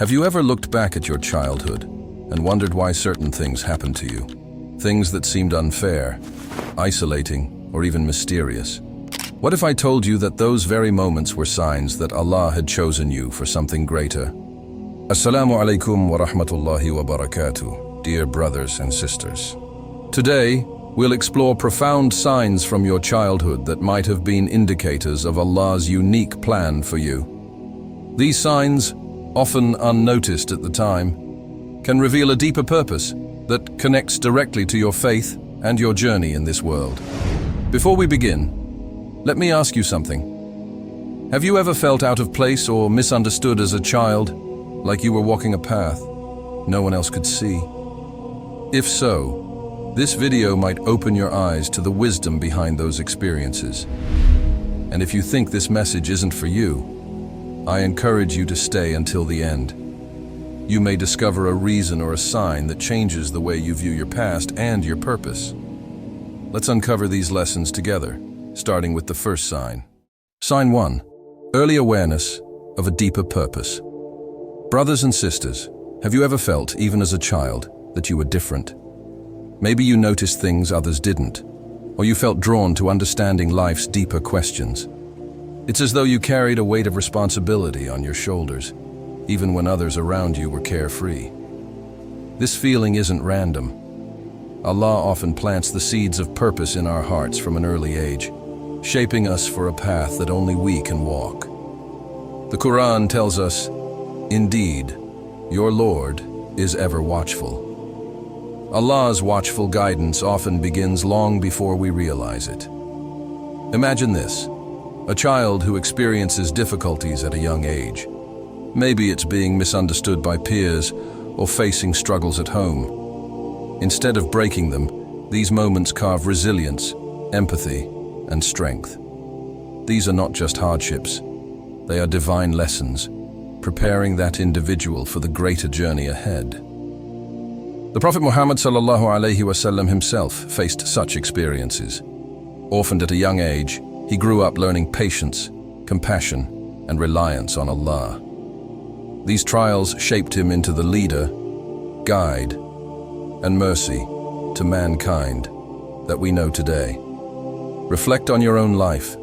Have you ever looked back at your childhood and wondered why certain things happened to you? Things that seemed unfair, isolating, or even mysterious. What if I told you that those very moments were signs that Allah had chosen you for something greater? Assalamu alaikum wa rahmatullahi wa barakatuh, dear brothers and sisters. Today, we'll explore profound signs from your childhood that might have been indicators of Allah's unique plan for you. These signs, often unnoticed at the time, can reveal a deeper purpose that connects directly to your faith and your journey in this world. Before we begin, let me ask you something. Have you ever felt out of place or misunderstood as a child, like you were walking a path no one else could see? If so, this video might open your eyes to the wisdom behind those experiences. And if you think this message isn't for you, I encourage you to stay until the end. You may discover a reason or a sign that changes the way you view your past and your purpose. Let's uncover these lessons together, starting with the first sign. Sign 1. Early awareness of a deeper purpose. Brothers and sisters, have you ever felt, even as a child, that you were different? Maybe you noticed things others didn't, or you felt drawn to understanding life's deeper questions. It's as though you carried a weight of responsibility on your shoulders, even when others around you were carefree. This feeling isn't random. Allah often plants the seeds of purpose in our hearts from an early age, shaping us for a path that only we can walk. The Quran tells us, "Indeed, your Lord is ever watchful." Allah's watchful guidance often begins long before we realize it. Imagine this. A child who experiences difficulties at a young age. Maybe it's being misunderstood by peers or facing struggles at home. Instead of breaking them, these moments carve resilience, empathy, and strength. These are not just hardships. They are divine lessons, preparing that individual for the greater journey ahead. The Prophet Muhammad ﷺ himself faced such experiences. Orphaned at a young age, he grew up learning patience, compassion, and reliance on Allah. These trials shaped him into the leader, guide, and mercy to mankind that we know today. Reflect on your own life.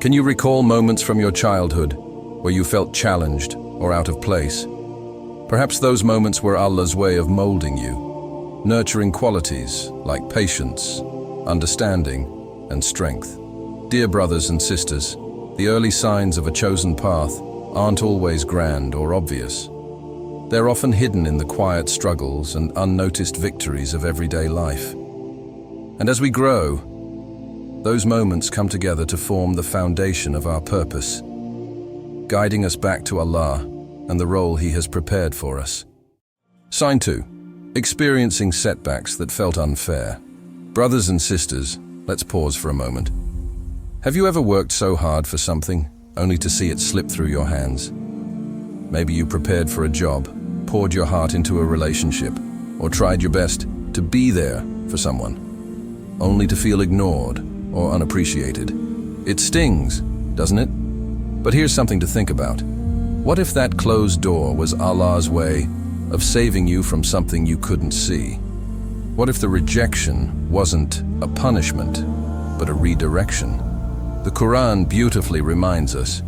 Can you recall moments from your childhood where you felt challenged or out of place? Perhaps those moments were Allah's way of molding you, nurturing qualities like patience, understanding, and strength. Dear brothers and sisters, the early signs of a chosen path aren't always grand or obvious. They're often hidden in the quiet struggles and unnoticed victories of everyday life. And as we grow, those moments come together to form the foundation of our purpose, guiding us back to Allah and the role He has prepared for us. Sign 2. Experiencing setbacks that felt unfair. Brothers and sisters, let's pause for a moment. Have you ever worked so hard for something, only to see it slip through your hands? Maybe you prepared for a job, poured your heart into a relationship, or tried your best to be there for someone, only to feel ignored or unappreciated. It stings, doesn't it? But here's something to think about. What if that closed door was Allah's way of saving you from something you couldn't see? What if the rejection wasn't a punishment, but a redirection? The Quran beautifully reminds us,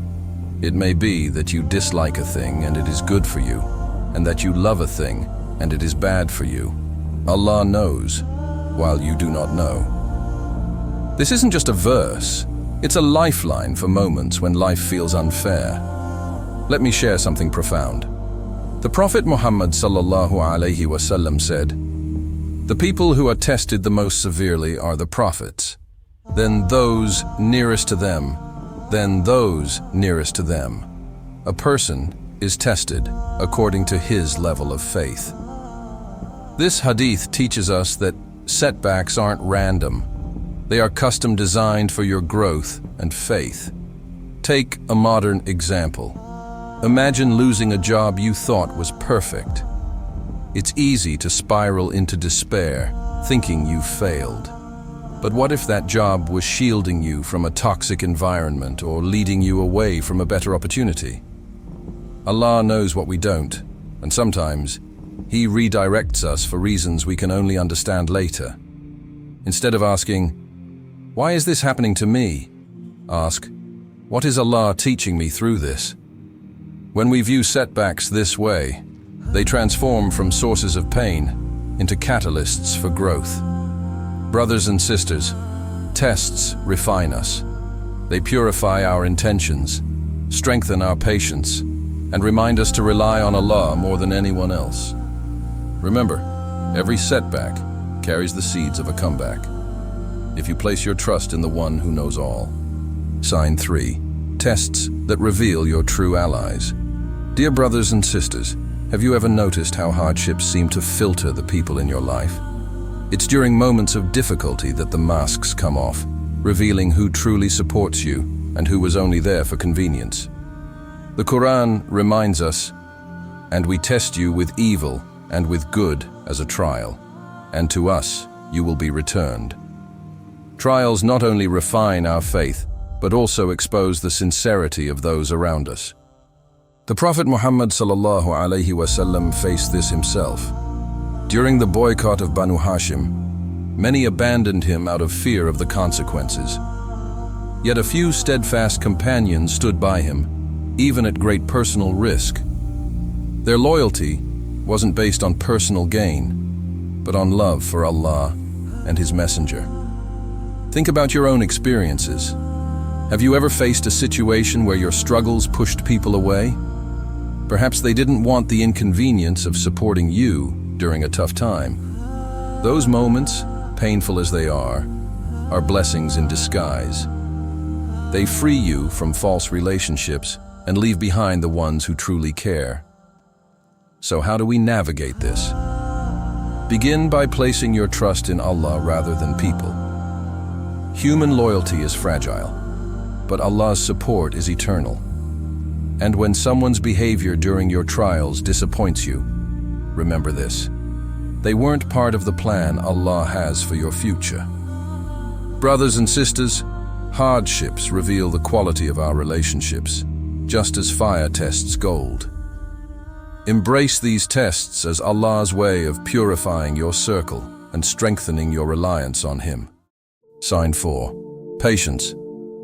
it may be that you dislike a thing and it is good for you, and that you love a thing and it is bad for you. Allah knows, while you do not know. This isn't just a verse, it's a lifeline for moments when life feels unfair. Let me share something profound. The Prophet Muhammad ﷺ said, "The people who are tested the most severely are the prophets, then those nearest to them, then those nearest to them. A person is tested according to his level of faith." This hadith teaches us that setbacks aren't random. They are custom designed for your growth and faith. Take a modern example. Imagine losing a job you thought was perfect. It's easy to spiral into despair, thinking you've failed. But what if that job was shielding you from a toxic environment or leading you away from a better opportunity? Allah knows what we don't, And sometimes, He redirects us for reasons we can only understand later. Instead of asking, "Why is this happening to me?" ask, "What is Allah teaching me through this?" When we view setbacks this way, they transform from sources of pain into catalysts for growth. Brothers and sisters, tests refine us. They purify our intentions, strengthen our patience, and remind us to rely on Allah more than anyone else. Remember, every setback carries the seeds of a comeback, if you place your trust in the one who knows all. Sign 3. Tests that reveal your true allies. Dear brothers and sisters, have you ever noticed how hardships seem to filter the people in your life? It's during moments of difficulty that the masks come off, revealing who truly supports you and who was only there for convenience. The Quran reminds us, "And we test you with evil and with good as a trial, and to us you will be returned." Trials not only refine our faith, but also expose the sincerity of those around us. The Prophet Muhammad ﷺ faced this himself. During the boycott of Banu Hashim, many abandoned him out of fear of the consequences. Yet a few steadfast companions stood by him, even at great personal risk. Their loyalty wasn't based on personal gain, but on love for Allah and His Messenger. Think about your own experiences. Have you ever faced a situation where your struggles pushed people away? Perhaps they didn't want the inconvenience of supporting you during a tough time. Those moments, painful as they are blessings in disguise. They free you from false relationships and leave behind the ones who truly care. So how do we navigate this? Begin by placing your trust in Allah rather than people. Human loyalty is fragile, but Allah's support is eternal. And when someone's behavior during your trials disappoints you, remember this: they weren't part of the plan Allah has for your future. Brothers and sisters, hardships reveal the quality of our relationships, just as fire tests gold. Embrace these tests as Allah's way of purifying your circle and strengthening your reliance on Him. Sign 4. Patience,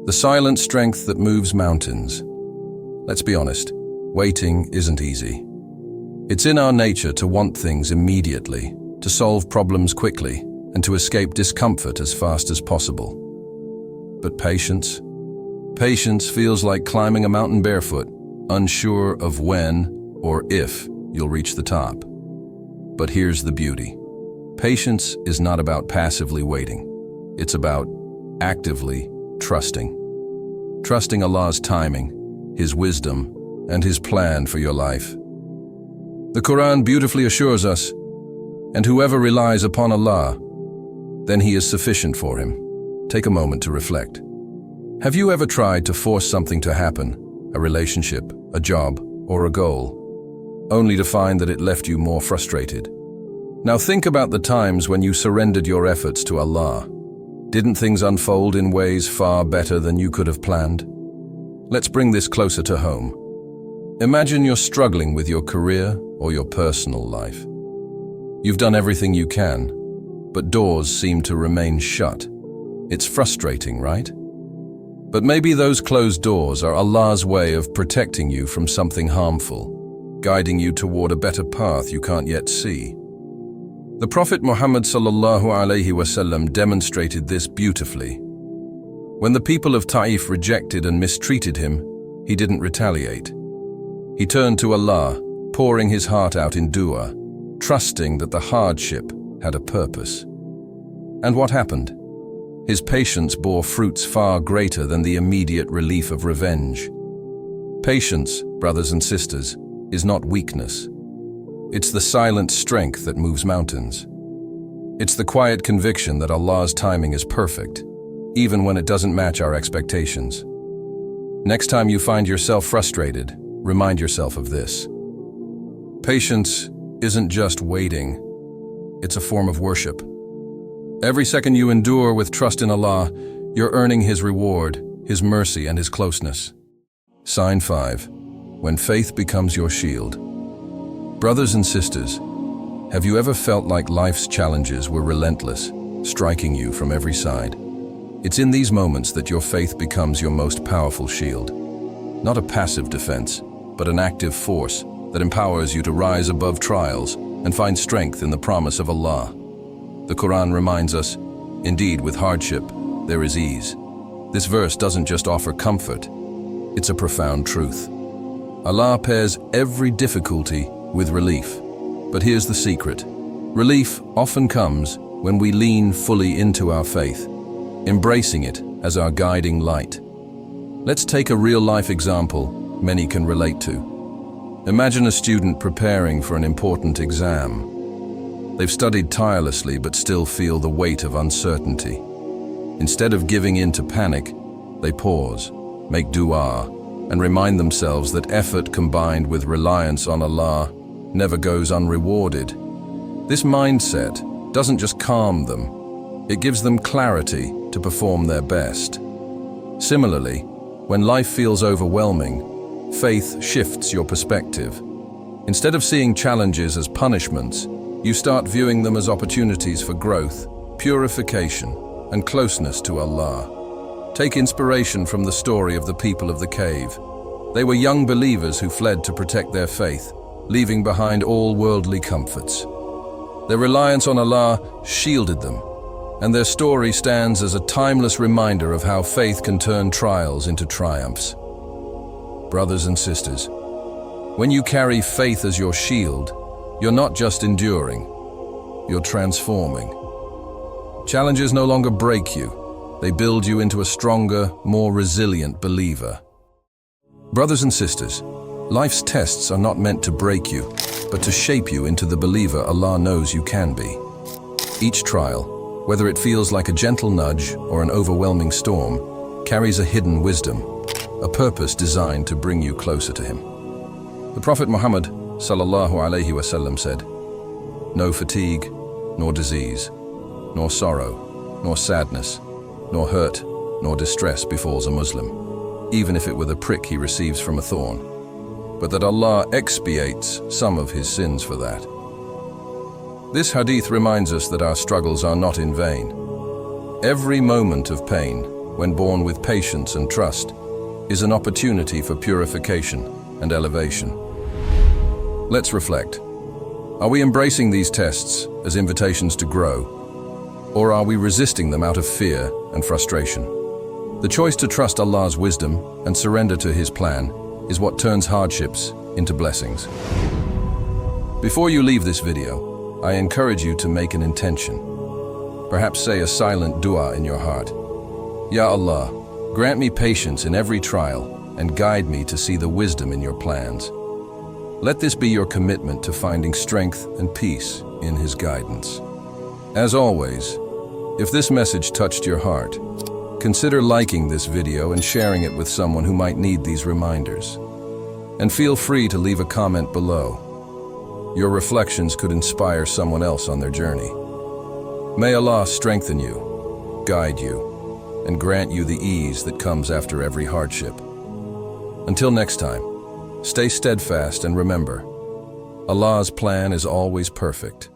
the silent strength that moves mountains. Let's be honest, waiting isn't easy. It's in our nature to want things immediately, to solve problems quickly, and to escape discomfort as fast as possible. But patience feels like climbing a mountain barefoot, unsure of when or if you'll reach the top. But here's the beauty. Patience is not about passively waiting. It's about actively trusting. Trusting Allah's timing, His wisdom, and His plan for your life. The Quran beautifully assures us, "And whoever relies upon Allah, then He is sufficient for him." Take a moment to reflect. Have you ever tried to force something to happen, a relationship, a job, or a goal, only to find that it left you more frustrated? Now think about the times when you surrendered your efforts to Allah. Didn't things unfold in ways far better than you could have planned? Let's bring this closer to home. Imagine you're struggling with your career or your personal life. You've done everything you can, but doors seem to remain shut. It's frustrating, right? But maybe those closed doors are Allah's way of protecting you from something harmful, guiding you toward a better path you can't yet see. The Prophet Muhammad ﷺ demonstrated this beautifully. When the people of Ta'if rejected and mistreated him, he didn't retaliate. He turned to Allah, pouring his heart out in dua, trusting that the hardship had a purpose. And what happened? His patience bore fruits far greater than the immediate relief of revenge. Patience, brothers and sisters, is not weakness. It's the silent strength that moves mountains. It's the quiet conviction that Allah's timing is perfect, even when it doesn't match our expectations. Next time you find yourself frustrated, remind yourself of this. Patience isn't just waiting, it's a form of worship. Every second you endure with trust in Allah, you're earning His reward, His mercy, and His closeness. Sign 5. When faith becomes your shield. Brothers and sisters, have you ever felt like life's challenges were relentless, striking you from every side? It's in these moments that your faith becomes your most powerful shield. Not a passive defense, but an active force that empowers you to rise above trials and find strength in the promise of Allah. The Quran reminds us, indeed, with hardship, there is ease. This verse doesn't just offer comfort, it's a profound truth. Allah pairs every difficulty with relief. But here's the secret. Relief often comes when we lean fully into our faith, embracing it as our guiding light. Let's take a real-life example many can relate to. Imagine a student preparing for an important exam. They've studied tirelessly but still feel the weight of uncertainty. Instead of giving in to panic, they pause, make dua, and remind themselves that effort combined with reliance on Allah never goes unrewarded. This mindset doesn't just calm them, it gives them clarity to perform their best. Similarly, when life feels overwhelming, faith shifts your perspective. Instead of seeing challenges as punishments, you start viewing them as opportunities for growth, purification, and closeness to Allah. Take inspiration from the story of the people of the cave. They were young believers who fled to protect their faith, leaving behind all worldly comforts. Their reliance on Allah shielded them, and their story stands as a timeless reminder of how faith can turn trials into triumphs. Brothers and sisters, when you carry faith as your shield, you're not just enduring, you're transforming. Challenges no longer break you, they build you into a stronger, more resilient believer. Brothers and sisters, life's tests are not meant to break you, but to shape you into the believer Allah knows you can be. Each trial, whether it feels like a gentle nudge or an overwhelming storm, carries a hidden wisdom, a purpose designed to bring you closer to Him. The Prophet Muhammad ﷺ said, "No fatigue, nor disease, nor sorrow, nor sadness, nor hurt, nor distress befalls a Muslim, even if it were the prick he receives from a thorn, but that Allah expiates some of his sins for that." This hadith reminds us that our struggles are not in vain. Every moment of pain, when borne with patience and trust, is an opportunity for purification and elevation. Let's reflect. Are we embracing these tests as invitations to grow, or are we resisting them out of fear and frustration? The choice to trust Allah's wisdom and surrender to His plan is what turns hardships into blessings. Before you leave this video, I encourage you to make an intention. Perhaps say a silent dua in your heart. Ya Allah, grant me patience in every trial and guide me to see the wisdom in your plans. Let this be your commitment to finding strength and peace in His guidance. As always, if this message touched your heart, consider liking this video and sharing it with someone who might need these reminders. And feel free to leave a comment below. Your reflections could inspire someone else on their journey. May Allah strengthen you, guide you, and grant you the ease that comes after every hardship. Until next time, stay steadfast and remember, Allah's plan is always perfect.